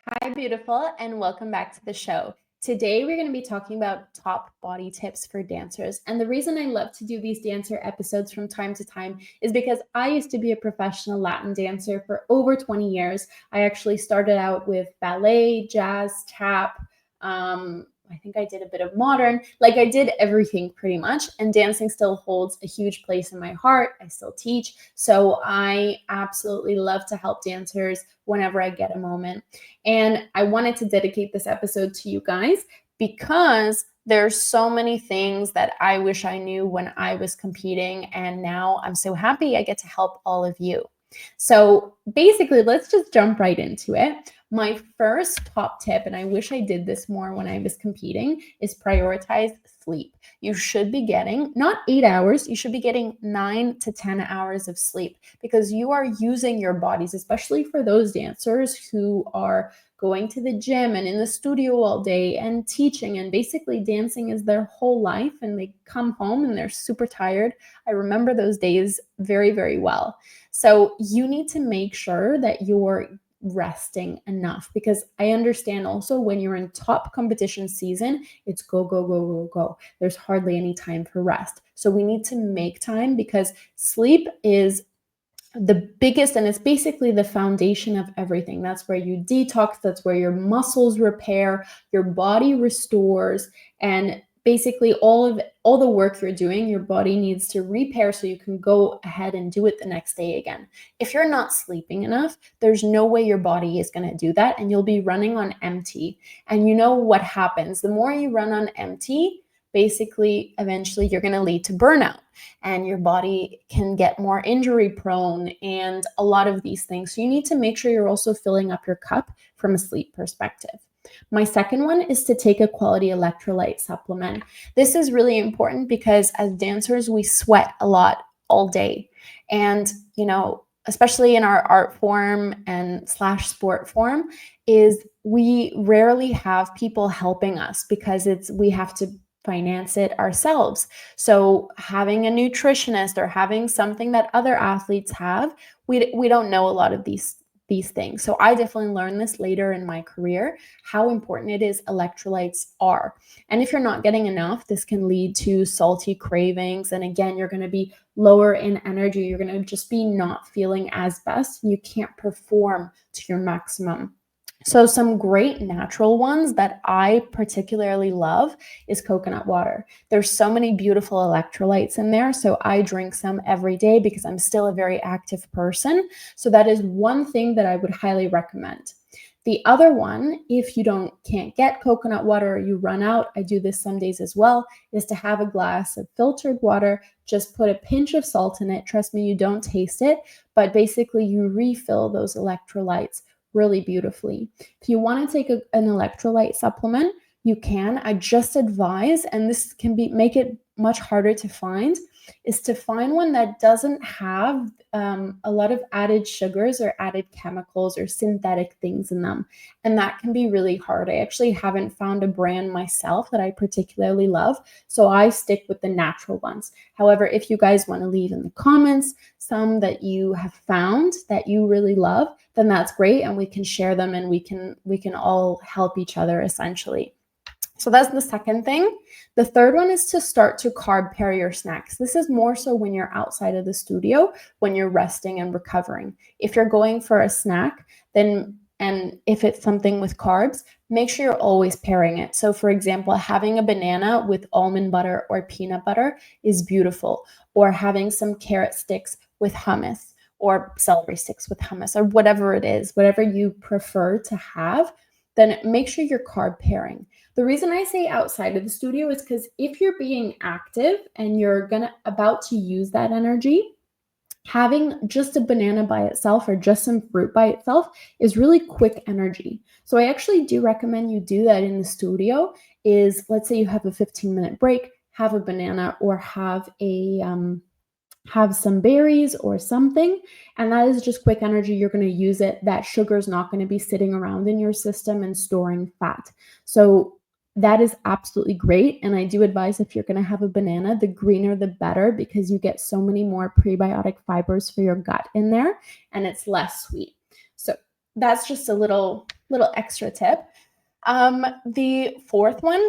Hi, beautiful, and welcome back to the show. Today, we're going to be talking about top body tips for dancers. And the reason I love to do these dancer episodes from time to time is because I used to be a professional Latin dancer for over 20 years. I actually started out with ballet, jazz, tap. I think I did a bit of modern. Like, I did everything pretty much, and dancing still holds a huge place in my heart. I still teach. So I absolutely love to help dancers whenever I get a moment. And I wanted to dedicate this episode to you guys because there's so many things that I wish I knew when I was competing. And now I'm so happy I get to help all of you. So basically, let's just jump right into it. My first top tip, and I wish I did this more when I was competing, is prioritize sleep. You should be getting not 8 hours, you should be getting 9 to 10 hours of sleep because you are using your bodies, especially for those dancers who are going to the gym and in the studio all day and teaching, and basically dancing is their whole life, and they come home and they're super tired. I remember those days very, very well. So you need to make sure that you're resting enough, because I understand also when you're in top competition season, it's go, go, go, go, go. There's hardly any time for rest. So we need to make time because sleep is the biggest, and it's basically the foundation of everything. That's where you detox, that's where your muscles repair, your body restores, and basically all the work you're doing, your body needs to repair so you can go ahead and do it the next day again. If you're not sleeping enough, there's no way your body is going to do that, and you'll be running on empty. And you know what happens? The more you run on empty, basically, eventually you're going to lead to burnout, and your body can get more injury prone and a lot of these things. So you need to make sure you're also filling up your cup from a sleep perspective. My second one is to take a quality electrolyte supplement. This is really important because as dancers, we sweat a lot all day. And, especially in our art form and / sport form, is we rarely have people helping us because we have to finance it ourselves. So having a nutritionist or having something that other athletes have, we don't know a lot of these things. So I definitely learned this later in my career, how important it is electrolytes are. And if you're not getting enough, this can lead to salty cravings. And again, you're going to be lower in energy. You're going to just be not feeling as best. You can't perform to your maximum. So some great natural ones that I particularly love is coconut water. There's so many beautiful electrolytes in there. So I drink some every day because I'm still a very active person. So that is one thing that I would highly recommend. The other one, if you can't get coconut water or you run out, I do this some days as well, is to have a glass of filtered water. Just put a pinch of salt in it. Trust me, you don't taste it, but basically you refill those electrolytes really beautifully. If you want to take an electrolyte supplement, you can. I just advise, and this can make it much harder to find, is to find one that doesn't have a lot of added sugars or added chemicals or synthetic things in them. And that can be really hard. I actually haven't found a brand myself that I particularly love, so I stick with the natural ones. However, if you guys want to leave in the comments some that you have found that you really love, then that's great, and we can share them, and we can all help each other essentially. So that's the second thing. The third one is to start to carb pair your snacks. This is more so when you're outside of the studio, when you're resting and recovering. If you're going for a snack, and if it's something with carbs, make sure you're always pairing it. So for example, having a banana with almond butter or peanut butter is beautiful, or having some carrot sticks with hummus, or celery sticks with hummus, or whatever it is, whatever you prefer to have, then make sure you're carb pairing. The reason I say outside of the studio is because if you're being active and you're about to use that energy, having just a banana by itself or just some fruit by itself is really quick energy. So I actually do recommend you do that in the studio. Let's say you have a 15-minute break, have a banana, or have some berries or something, and that is just quick energy. You're going to use it. That sugar is not going to be sitting around in your system and storing fat. So that is absolutely great. And I do advise, if you're going to have a banana, the greener the better, because you get so many more prebiotic fibers for your gut in there, and it's less sweet. So that's just a little little extra tip. The fourth one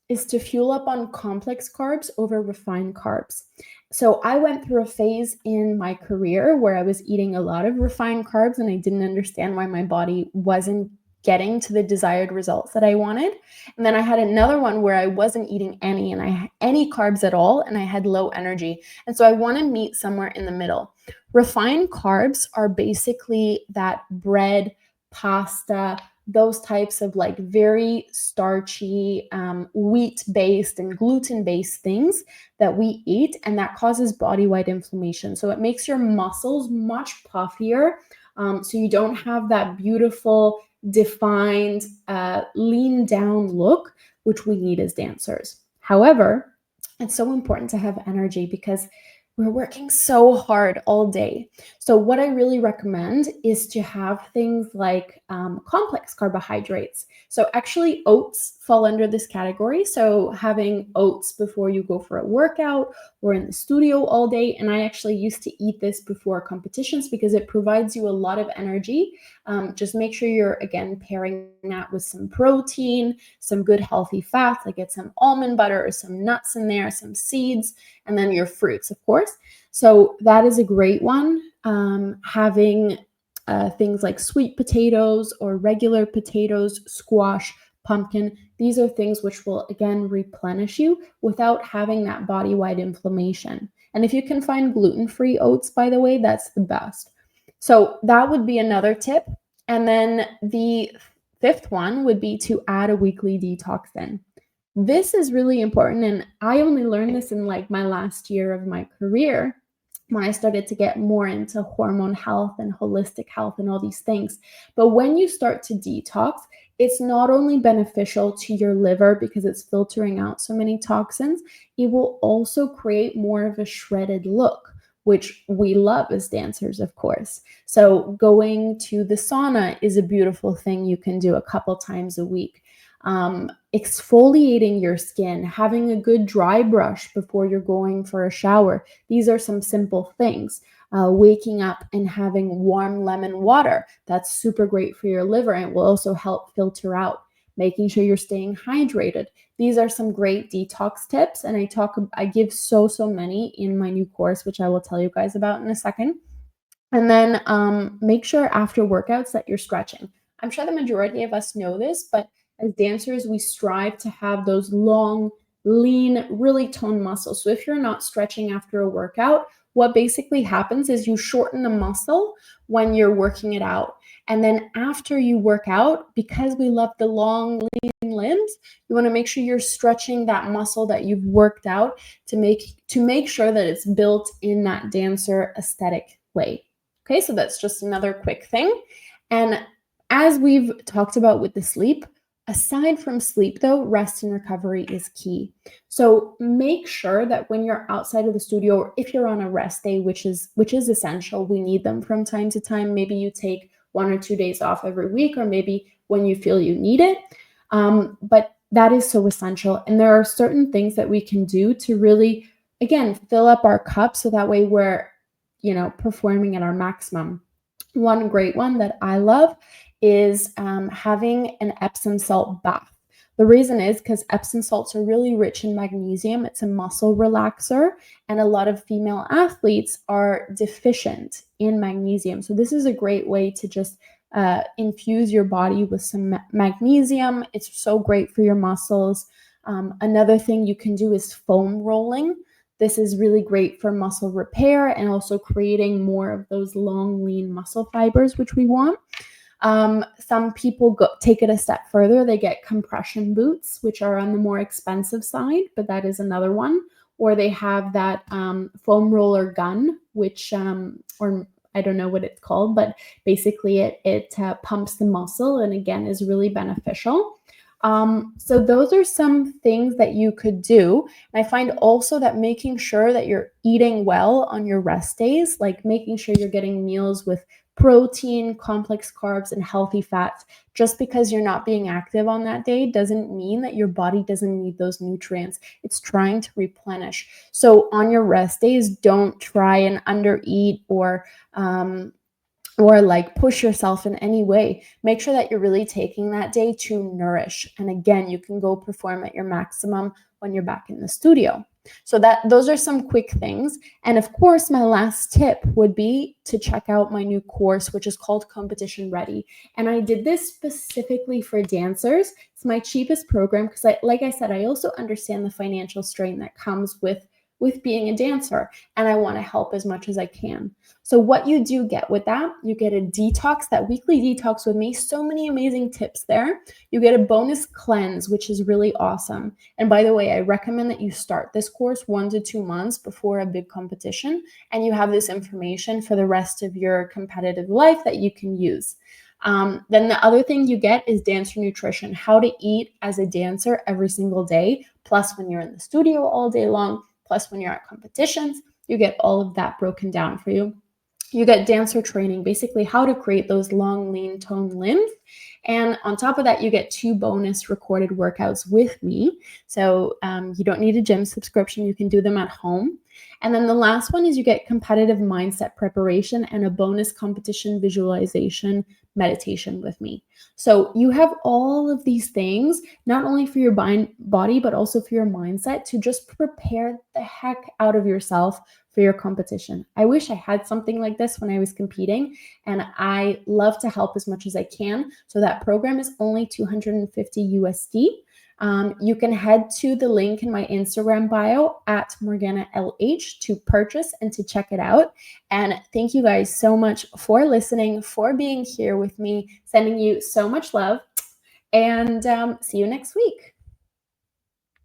is to fuel up on complex carbs over refined carbs. So I went through a phase in my career where I was eating a lot of refined carbs and I didn't understand why my body wasn't getting to the desired results that I wanted. And then I had another one where I wasn't eating any carbs at all and I had low energy. And so I want to meet somewhere in the middle. Refined carbs are basically that bread, pasta, those types of like very starchy, wheat-based and gluten-based things that we eat, and that causes body-wide inflammation. So it makes your muscles much puffier, so you don't have that beautiful, defined, lean down look, which we need as dancers. However, it's so important to have energy because we're working so hard all day. So what I really recommend is to have things like complex carbohydrates. So actually oats fall under this category. So having oats before you go for a workout or in the studio all day. And I actually used to eat this before competitions because it provides you a lot of energy. Just make sure you're, again, pairing that with some protein, some good healthy fats, like get some almond butter or some nuts in there, some seeds, and then your fruits, of course. So that is a great one. Having things like sweet potatoes or regular potatoes, squash, pumpkin, these are things which will, again, replenish you without having that body-wide inflammation. And if you can find gluten-free oats, by the way, that's the best. So that would be another tip. And then the fifth one would be to add a weekly detox in. This is really important, and I only learned this in like my last year of my career when I started to get more into hormone health and holistic health and all these things. But when you start to detox, it's not only beneficial to your liver because it's filtering out so many toxins, it will also create more of a shredded look, which we love as dancers, of course. So going to the sauna is a beautiful thing you can do a couple times a week. Exfoliating your skin, having a good dry brush before you're going for a shower. These are some simple things. Waking up and having warm lemon water. That's super great for your liver and will also help filter out. Making sure you're staying hydrated. These are some great detox tips, and I give so many in my new course, which I will tell you guys about in a second. And then make sure after workouts that you're stretching. I'm sure the majority of us know this, but as dancers, we strive to have those long, lean, really toned muscles. So if you're not stretching after a workout, what basically happens is you shorten the muscle when you're working it out. And then after you work out, because we love the long, lean limbs, you want to make sure you're stretching that muscle that you've worked out to make sure that it's built in that dancer aesthetic way. Okay, so that's just another quick thing. And as we've talked about with the sleep, aside from sleep though, rest and recovery is key. So make sure that when you're outside of the studio, or if you're on a rest day, which is essential, we need them from time to time. Maybe you take 1 or 2 days off every week, or maybe when you feel you need it. But that is so essential. And there are certain things that we can do to really, again, fill up our cup so that way we're performing at our maximum. One great one that I love is having an Epsom salt bath. The reason is because Epsom salts are really rich in magnesium. It's a muscle relaxer, and a lot of female athletes are deficient in magnesium. So this is a great way to just infuse your body with some magnesium. It's so great for your muscles. Another thing you can do is foam rolling. This is really great for muscle repair and also creating more of those long, lean muscle fibers, which we want. Some people take it a step further. They get compression boots, which are on the more expensive side, but that is another one. Or they have that foam roller gun, which, or I don't know what it's called, but basically it pumps the muscle and again is really beneficial. So those are some things that you could do. And I find also that making sure that you're eating well on your rest days, like making sure you're getting meals with protein, complex carbs, and healthy fats. Just because you're not being active on that day doesn't mean that your body doesn't need those nutrients. It's trying to replenish. So on your rest days, don't try and undereat or or like push yourself in any way, make sure that you're really taking that day to nourish. And again, you can go perform at your maximum when you're back in the studio. So that those are some quick things. And of course, my last tip would be to check out my new course, which is called Competition Ready. And I did this specifically for dancers. It's my cheapest program because like I said, I also understand the financial strain that comes with being a dancer, and I want to help as much as I can. So what you do get with that, you get a detox, that weekly detox with me, so many amazing tips there. You get a bonus cleanse, which is really awesome. And by the way, I recommend that you start this course 1 to 2 months before a big competition, and you have this information for the rest of your competitive life that you can use. Then the other thing you get is dancer nutrition, how to eat as a dancer every single day, plus when you're in the studio all day long, plus when you're at competitions, you get all of that broken down for you. You get dancer training, basically how to create those long, lean, toned limbs. And on top of that, you get 2 bonus recorded workouts with me. So you don't need a gym subscription. You can do them at home. And then the last one is you get competitive mindset preparation and a bonus competition visualization meditation with me. So you have all of these things, not only for your body, but also for your mindset, to just prepare the heck out of yourself for your competition. I wish I had something like this when I was competing, and I love to help as much as I can. So that program is only 250 USD. You can head to the link in my Instagram bio at Morgana LH to purchase and to check it out. And thank you guys so much for listening, for being here with me, sending you so much love, and see you next week.